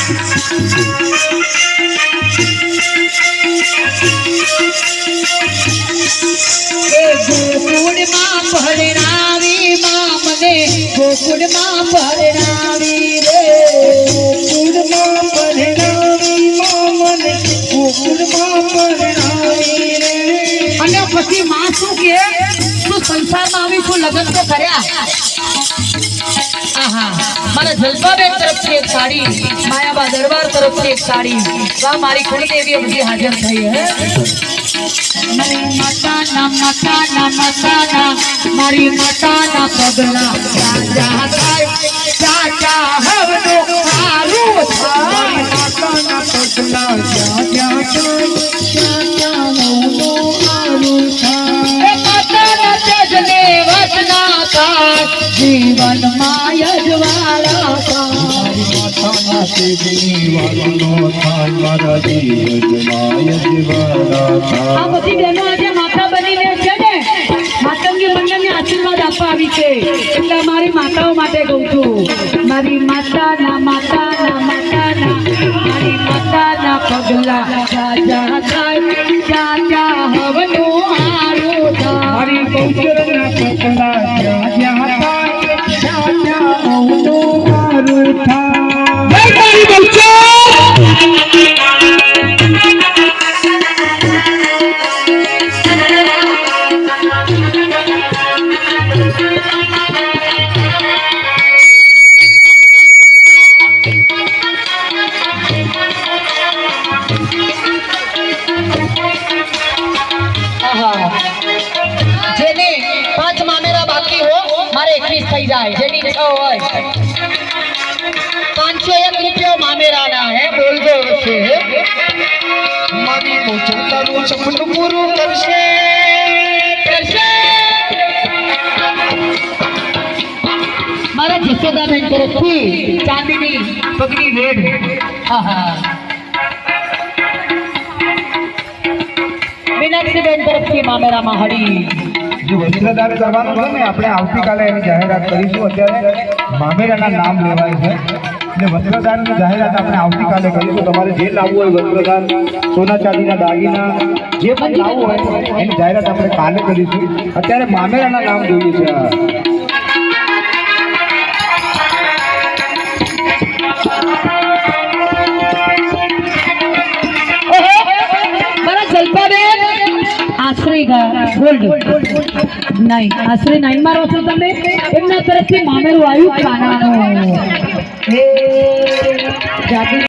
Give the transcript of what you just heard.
ગોકુળમાં પરણાવી માં મને ગોકુળમાં પરણાવી રે ગોકુળમાં પરણાવી માં મને ગોકુળમાં પરણાવી રે અને પછી માં શું કે તું સંસારમાં આવી તું લગ્ન તો કર્યા મારા જલપાબેન તરફથી એક સાડી માયાબા દરબાર તરફથી એક સાડી વાહ મારી કુળદેવી બધી હાજર થઈ હે મારી માતાના મારી માતાના પગલા રાજા થાય ચાચા હવનો હારું થાય માતાના પગલા રાજા થાય ચાચા હવનો હારું થાય માતાના તેજને વસના થાય જીવન માય જવાળા થાય માતાના તેજની વાતનો થાય મારા જીવન માય જવાળા થાય આ બધી બહેનો આજે માતા બનીને છે ને માતંગી મંડળને આશીર્વાદ આપવા આવી છે એટલે મારી માતાઓ માટે કહું છું મારી માતાના મારી માતાના પગલા રાજા થાય ચાચા હવનો હારું થાય મારી ગૌચરના પગલા રાજા થાય ચાચા હવનો હારું થાય જય મારી ગૌચર જેને 5 મામેરા બાકી હો મારે 21 થઈ જાય જેની ઈચ્છા હોય 501 રૂપિયા મામેરાના હે બોલજો છે મારી મોચતાનું સપનું પૂરું કરશે મારા જસોદાબેન તરફથી ચાંદીની પગની વેડ મીનાક્ષીબેન તરફથી મામેરામાં હળી જો વસ્ત્રદાન કરવાનું છે ને આપણે આવતીકાલે એની જાહેરાત કરીશું અત્યારે મામેરાના નામ લેવાય છે એટલે વસ્ત્રદાનની જાહેરાત આપણે આવતીકાલે કરીશું તમારે જે લાવવું હોય વસ્ત્રદાન સોના ચાંદીના દાગીના જે પણ લાવવું હોય એની જાહેરાત આપણે કાલે કરીશું અત્યારે મામેરાના નામ જોઈએ છે આશ્રય ગોલ્ડ નહીં આશ્રય 9 માં રહો છો તમે એમના તરફથી મામેરું આવ્યું ખાનાનું